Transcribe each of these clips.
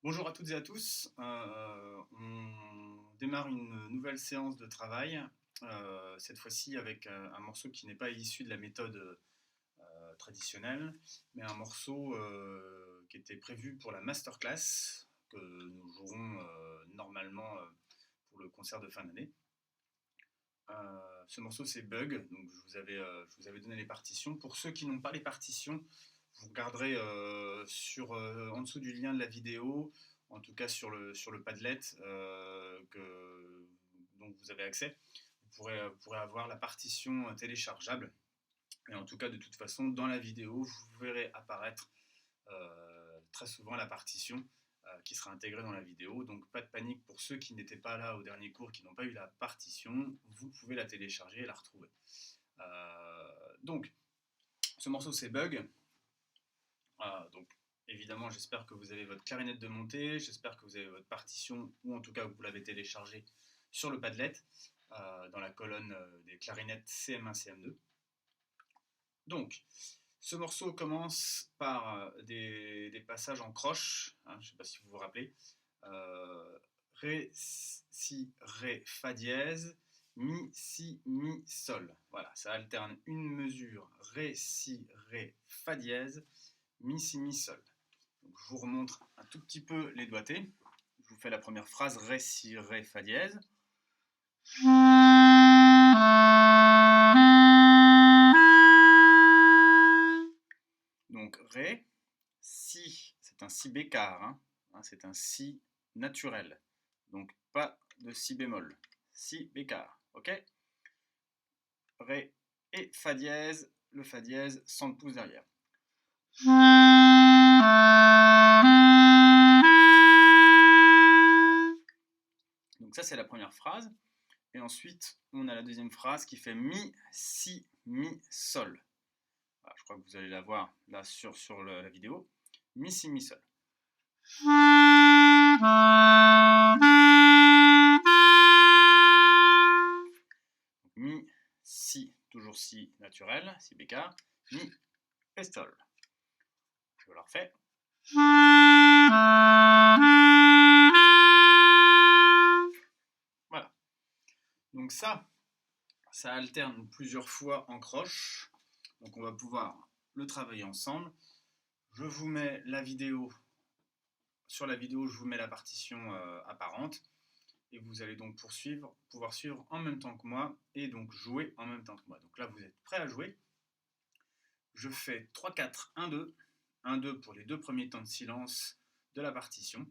Bonjour à toutes et à tous. On démarre une nouvelle séance de travail, cette fois-ci avec un morceau qui n'est pas issu de la méthode traditionnelle, mais un morceau qui était prévu pour la masterclass que nous jouerons normalement pour le concert de fin d'année. Ce morceau c'est Bug, donc je vous avais donné les partitions. Pour ceux qui n'ont pas les partitions, vous regarderez en dessous du lien de la vidéo, en tout cas sur le Padlet dont vous avez accès. Vous pourrez avoir la partition téléchargeable. Et en tout cas, de toute façon, dans la vidéo, vous verrez apparaître très souvent la partition qui sera intégrée dans la vidéo. Donc pas de panique pour ceux qui n'étaient pas là au dernier cours, qui n'ont pas eu la partition, vous pouvez la télécharger et la retrouver. Donc, ce morceau c'est Bug. Donc évidemment, j'espère que vous avez votre clarinette de montée, j'espère que vous avez votre partition, ou en tout cas que vous l'avez téléchargée sur le Padlet, dans la colonne des clarinettes CM1, CM2. Donc, ce morceau commence par des passages en croche, hein, je ne sais pas si vous vous rappelez. Ré, si, ré, fa dièse, mi, si, mi, sol. Voilà, ça alterne une mesure, ré, si, ré, fa dièse, mi, si, mi, sol. Donc, je vous remontre un tout petit peu les doigtés. Je vous fais la première phrase, ré, si, ré, fa dièse. Donc Ré, Si, c'est un Si bécard, hein, c'est un Si naturel. Donc pas de Si bémol. Si bécard, ok? Ré et Fa dièse, le Fa dièse sans le pouce derrière. Donc ça c'est la première phrase. Et ensuite on a la deuxième phrase qui fait Mi, Si, Mi, Sol. Voilà, je crois que vous allez la voir là sur la vidéo. Mi, Si, Mi, Sol. Mi, Si, toujours Si naturel, Si bécard, Mi et Sol. Je vous la refais. Voilà. Donc ça alterne plusieurs fois en croche. Donc on va pouvoir le travailler ensemble. Je vous mets la vidéo. Sur la vidéo, je vous mets la partition apparente. Et vous allez donc pouvoir suivre en même temps que moi et donc jouer en même temps que moi. Donc là, vous êtes prêts à jouer. Je fais 3-4, 1-2. 1-2 pour les deux premiers temps de silence de la partition.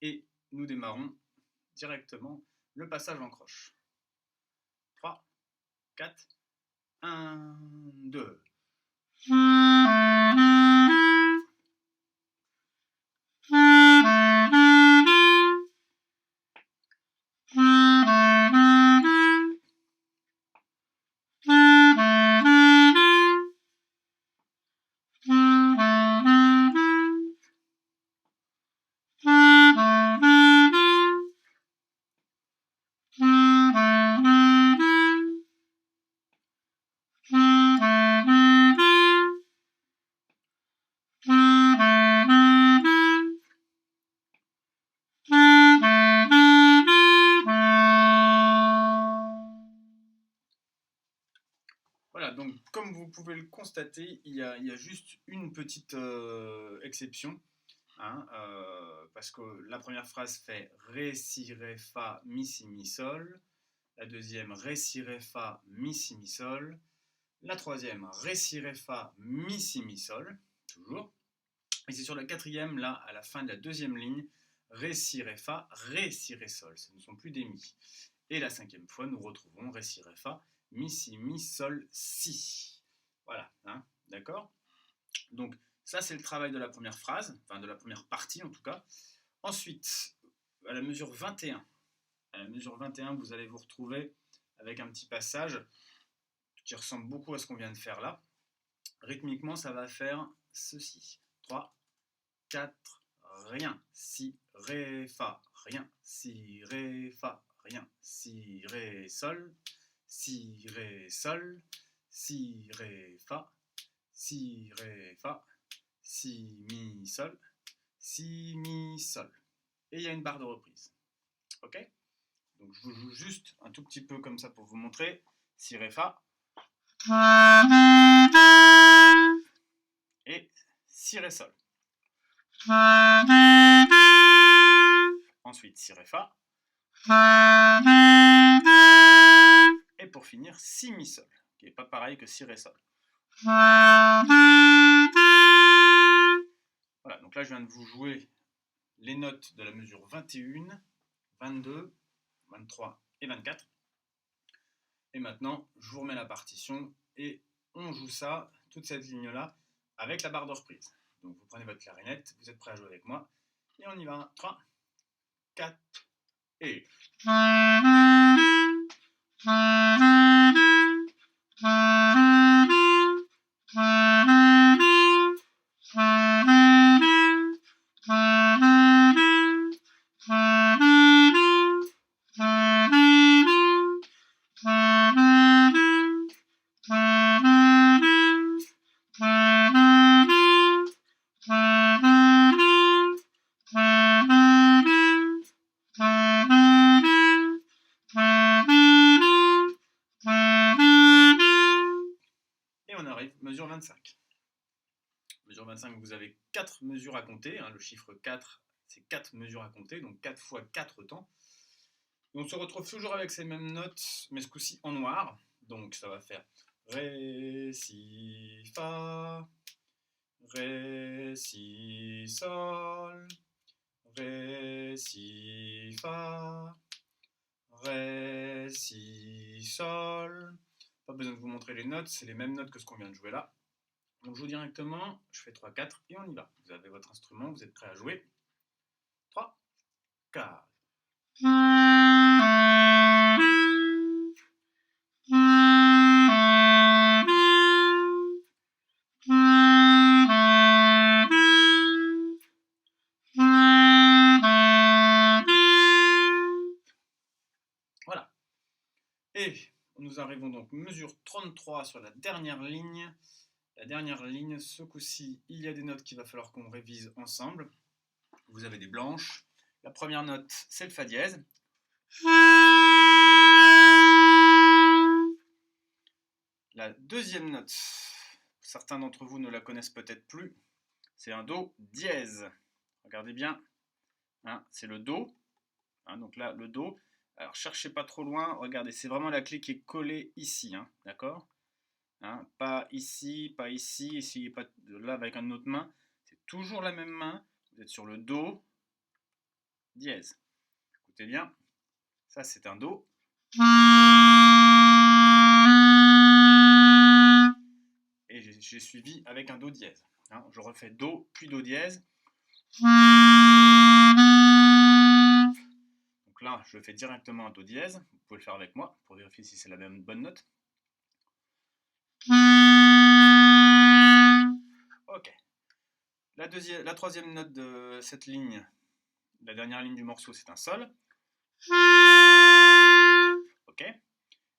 Et nous démarrons directement le passage en croche. 3, 4, 1, 2. Voilà, donc comme vous pouvez le constater, il y a juste une petite exception, hein, parce que la première phrase fait Ré, Si, Ré, Fa, Mi, Si, Mi, Sol. La deuxième, Ré, Si, Ré, Fa, Mi, Si, Mi, Sol. La troisième, Ré, Si, Ré, Fa, Mi, Si, Mi, Sol, toujours. Et c'est sur la quatrième, là, à la fin de la deuxième ligne, Ré, Si, Ré, Fa, Ré, Si, Ré, Sol. Ce ne sont plus des Mi. Et la cinquième fois, nous retrouvons Ré, Si, Ré, Fa, Mi, Si, Mi, Sol, Si. Voilà, hein, d'accord? Donc, ça, c'est le travail de la première phrase, enfin de la première partie en tout cas. Ensuite, à la mesure 21, vous allez vous retrouver avec un petit passage qui ressemble beaucoup à ce qu'on vient de faire là. Rythmiquement, ça va faire ceci. 3, 4, rien. Si, ré, fa, rien. Si, ré, fa, rien. Si, ré, sol. Si, ré, sol. Si, ré, fa. Si, ré, fa. Si, mi, sol. si, mi, sol. Et il y a une barre de reprise. Ok? Donc je vous joue juste un tout petit peu comme ça pour vous montrer. Si, ré, fa. Et si, ré, sol. Ensuite, si, ré, fa. Et pour finir, si, mi, sol, qui n'est pas pareil que si, ré, sol. Voilà, donc là je viens de vous jouer les notes de la mesure 21, 22, 23 et 24. Et maintenant, je vous remets la partition et on joue ça, toute cette ligne-là, avec la barre de reprise. Donc vous prenez votre clarinette, vous êtes prêts à jouer avec moi, et on y va. 3, 4 et... on arrive, mesure 25. Mesure 25, vous avez 4 mesures à compter. Hein, le chiffre 4, c'est 4 mesures à compter, donc 4 fois 4 temps. Et on se retrouve toujours avec ces mêmes notes, mais ce coup-ci en noir. Donc ça va faire Ré, Si, Fa, Ré, Si, Sol, Ré, Si, Fa, Ré, Si, Sol. Pas besoin de vous montrer les notes, c'est les mêmes notes que ce qu'on vient de jouer là. On joue directement, je fais 3, 4 et on y va. Vous avez votre instrument, vous êtes prêts à jouer. 3, 4. Voilà. Et nous arrivons donc mesure 33 sur la dernière ligne. La dernière ligne, ce coup-ci, il y a des notes qu'il va falloir qu'on révise ensemble. Vous avez des blanches. La première note, c'est le Fa dièse. La deuxième note, certains d'entre vous ne la connaissent peut-être plus, c'est un Do dièse. Regardez bien, hein, c'est le Do. Hein, donc là, le Do. Alors, cherchez pas trop loin. Regardez, c'est vraiment la clé qui est collée ici, hein, d'accord, hein, pas ici, pas ici, ici, pas là avec une autre main. C'est toujours la même main. Vous êtes sur le Do dièse. Écoutez bien, ça c'est un Do. Et j'ai suivi avec un Do dièse. Hein, je refais Do, puis Do dièse. Donc là, je fais directement un Do dièse. Vous pouvez le faire avec moi pour vérifier si c'est la même bonne note. Ok. La troisième note de cette ligne, la dernière ligne du morceau, c'est un Sol. Ok.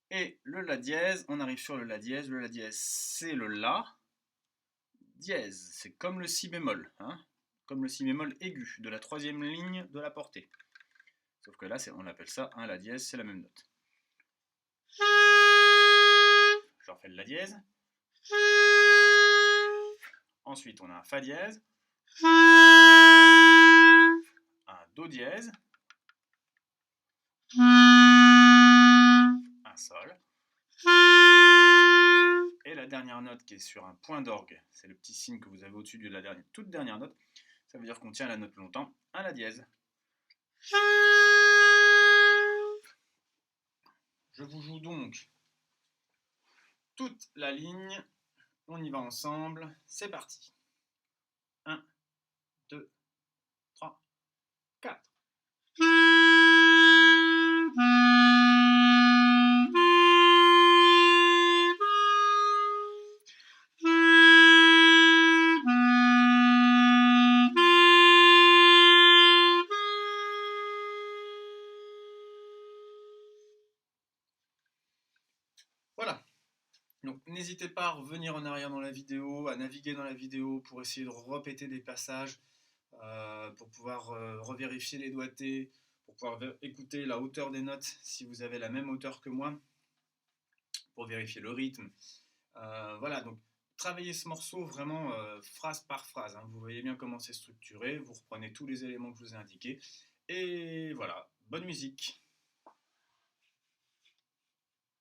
Et le La dièse, on arrive sur le La dièse. Le La dièse, c'est le La dièse. C'est comme le Si bémol, hein, comme le Si bémol aigu de la troisième ligne de la portée. Sauf que là, on appelle ça un La dièse, c'est la même note. Je refais le La dièse. Ensuite, on a un Fa dièse. Un Do dièse. Un Sol. Et la dernière note qui est sur un point d'orgue, c'est le petit signe que vous avez au-dessus de la toute dernière note. Ça veut dire qu'on tient la note longtemps. Un La dièse. Je vous joue donc toute la ligne. On y va ensemble. C'est parti. 1, 2, 3, 4. Voilà. Donc n'hésitez pas à revenir en arrière dans la vidéo, à naviguer dans la vidéo pour essayer de répéter des passages. pouvoir revérifier les doigtés, pour pouvoir écouter la hauteur des notes si vous avez la même hauteur que moi, pour vérifier le rythme. Voilà, donc travaillez ce morceau vraiment phrase par phrase, hein. Vous voyez bien comment c'est structuré, vous reprenez tous les éléments que je vous ai indiqués. Et voilà, bonne musique.